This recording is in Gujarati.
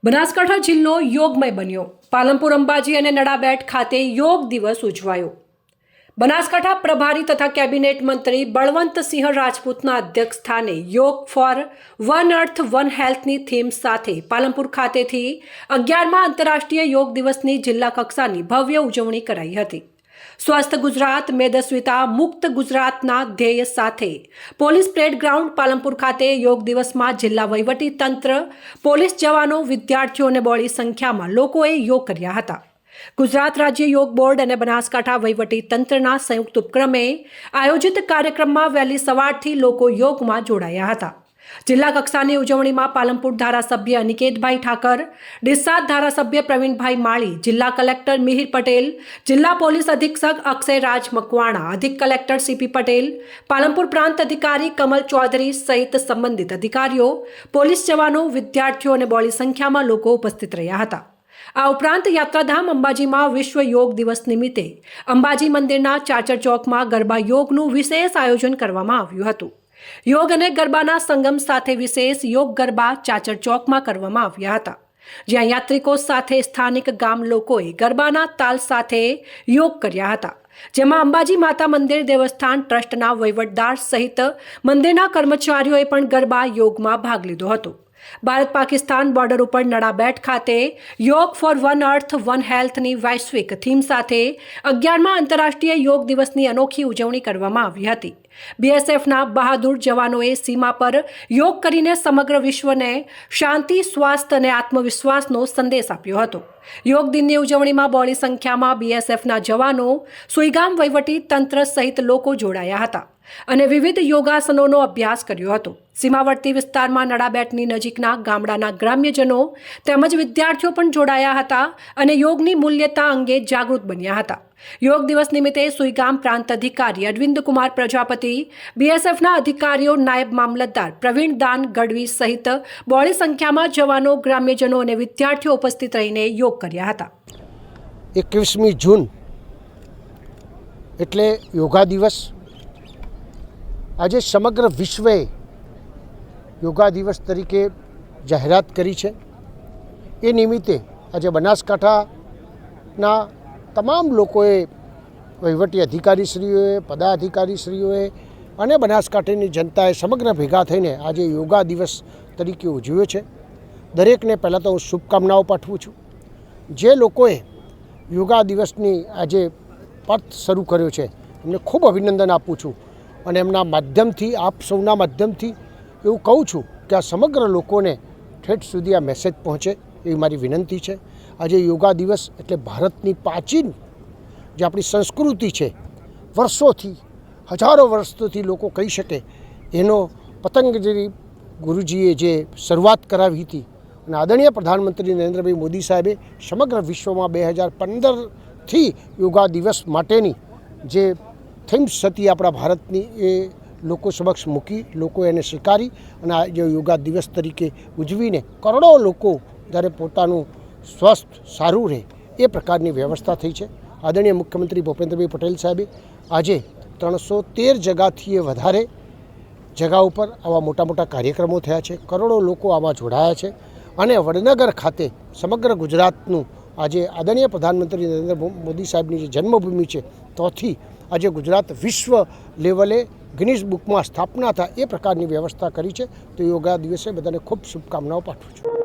બનાસકાંઠા જિલ્લો યોગમય બન્યો। પાલનપુર અંબાજી અને નડાબેટ ખાતે યોગ દિવસ ઉજવાયો। બનાસકાંઠા પ્રભારી તથા કેબિનેટ મંત્રી બળવંતસિંહ રાજપૂતના અધ્યક્ષ સ્થાને yoga for one earth one હેલ્થની થીમ સાથે પાલનપુર ખાતેથી 11મા આંતરરાષ્ટ્રીય યોગ દિવસની જિલ્લા કક્ષાની ભવ્ય ઉજવણી કરાઈ હતી। સ્વસ્થ ગુજરાત મેદસ્વીતા મુક્ત ગુજરાતના ધ્યેય સાથે પોલીસ પરેડ ગ્રાઉન્ડ પાલનપુર ખાતે યોગ દિવસમાં જિલ્લા વહીવટી તંત્ર, પોલીસ જવાનો, વિદ્યાર્થીઓ અને બહોળી સંખ્યામાં લોકોએ યોગ કર્યા હતા। ગુજરાત રાજ્ય યોગ બોર્ડ અને બનાસકાંઠા વહીવટી તંત્રના સંયુક્ત ઉપક્રમે આયોજિત કાર્યક્રમમાં વહેલી સવારથી લોકો યોગમાં જોડાયા હતા। જિલ્લા કક્ષાની ઉજવણીમાં પાલનપુર ધારાસભ્ય અનિકેતભાઈ ઠાકર, ડીસાદ ધારાસભ્ય પ્રવીણભાઈ માળી, જિલ્લા કલેક્ટર મિહિર પટેલ, જિલ્લા પોલીસ અધિક્ષક અક્ષયરાજ મકવાણા, અધિક કલેક્ટર સીપી પટેલ, પાલનપુર પ્રાંત અધિકારી કમલ ચૌધરી સહિત સંબંધિત અધિકારીઓ, પોલીસ જવાનો, વિદ્યાર્થીઓ અને બહોળી સંખ્યામાં લોકો ઉપસ્થિત રહ્યા હતા। આ ઉપરાંત યાત્રાધામ અંબાજીમાં વિશ્વ યોગ દિવસ નિમિત્તે અંબાજી મંદિરના ચાચર ચોકમાં ગરબા યોગનું વિશેષ આયોજન કરવામાં આવ્યું હતું। યોગ અને ગરબાના સંગમ સાથે વિશેષ યોગ ગરબા ચાચર ચોકમાં કરવામાં આવ્યા હતા, જ્યાં યાત્રિકો સાથે સ્થાનિક ગામ લોકોએ ગરબાના તાલ સાથે યોગ કર્યા હતા, જેમાં અંબાજી માતા મંદિર દેવસ્થાન ટ્રસ્ટના વહીવટદાર સહિત મંદિરના કર્મચારીઓએ પણ ગરબા યોગમાં ભાગ લીધો હતો। ભારત પાકિસ્તાન બોર્ડર ઉપર નડાબેટ ખાતે યોગ ફોર વન અર્થ વન હેલ્થની વૈશ્વિક થીમ સાથે 11મા આંતરરાષ્ટ્રીય યોગ દિવસની અનોખી ઉજવણી કરવામાં આવી હતી। બીએસએફના બહાદુર જવાનોએ સીમા પર યોગ કરીને સમગ્ર વિશ્વને શાંતિ, સ્વાસ્થ્ય અને આત્મવિશ્વાસનો સંદેશ આપ્યો હતો। યોગ દિનની ઉજવણીમાં બહોળી સંખ્યામાં બીએસએફના જવાનો, સુઈગામ વહીવટી તંત્ર સહિત લોકો જોડાયા હતા અને વિવિધ યોગાસનોનો અભ્યાસ કર્યો હતો। સીમાવર્તી વિસ્તારમાં નડાબેટની નજીકના ગામડાના ગ્રામ્યજનો તેમજ વિદ્યાર્થીઓ પણ જોડાયા હતા અને યોગની મૂલ્યતા અંગે જાગૃત બન્યા હતા। યોગ દિવસ નિમિત્તે સુઈગામ પ્રાંત અધિકારી અરવિંદ કુમાર પ્રજાપતિ, બીએસએફના અધિકારીઓ, નાયબ મામલતદાર પ્રવીણ દાન ગઢવી સહિત બહોળી સંખ્યામાં જવાનો, ગ્રામ્યજનો અને વિદ્યાર્થીઓ ઉપસ્થિત રહીને યોગ કર્યા હતા। 21મી જૂન એટલે યોગા દિવસ। આજે સમગ્ર વિશ્વે યોગા દિવસ તરીકે જાહેરાત કરી છે। એ નિમિત્તે આજે બનાસકાંઠાના તમામ લોકોએ, વહીવટી અધિકારીશ્રીઓએ, પદાધિકારીશ્રીઓએ અને બનાસકાંઠાની જનતાએ સમગ્ર ભેગા થઈને આજે યોગા દિવસ તરીકે ઉજવ્યો છે। દરેકને પહેલાં તો હું શુભકામનાઓ પાઠવું છું। જે લોકોએ યોગા દિવસની આજે પર્થ શરૂ કર્યો છે એમને ખૂબ અભિનંદન આપું છું અને એમના માધ્યમથી, આપ સૌના માધ્યમથી એવું કહું છું કે આ સમગ્ર લોકોને ઠેઠ સુધી આ મેસેજ પહોંચે એવી મારી વિનંતી છે। આજે યોગા દિવસ એટલે ભારતની પ્રાચીન જે આપણી સંસ્કૃતિ છે, વર્ષોથી, હજારો વર્ષોથી લોકો કહી શકે એનો પતંજલિ ગુરુજીએ જે શરૂઆત કરાવી હતી અને આદરણીય પ્રધાનમંત્રી નરેન્દ્રભાઈ મોદી સાહેબે સમગ્ર વિશ્વમાં 2015થી યોગા દિવસ માટેની જે થીમ્સ હતી આપણા ભારતની, એ લોકો સમક્ષ મૂકી, લોકો એને સ્વીકારી અને આજે યોગા દિવસ તરીકે ઉજવીને કરોડો લોકો જ્યારે પોતાનું સ્વાસ્થ્ય સારું રહે એ પ્રકારની વ્યવસ્થા થઈ છે। આદરણીય મુખ્યમંત્રી ભૂપેન્દ્રભાઈ પટેલ સાહેબે આજે 313 જગાથી વધારે જગા ઉપર આવા મોટા મોટા કાર્યક્રમો થયા છે। કરોડો લોકો આમાં જોડાયા છે અને વડનગર ખાતે સમગ્ર ગુજરાતનું આજે આદરણીય પ્રધાનમંત્રી નરેન્દ્ર મોદી સાહેબની જે જન્મભૂમિ છે ત્યાંથી આજે ગુજરાત વિશ્વ લેવલે ગિનિસ બુકમાં સ્થાપના થાય એ પ્રકારની વ્યવસ્થા કરી છે। તો યોગા દિવસે બધાને ખૂબ શુભકામનાઓ પાઠવું છું।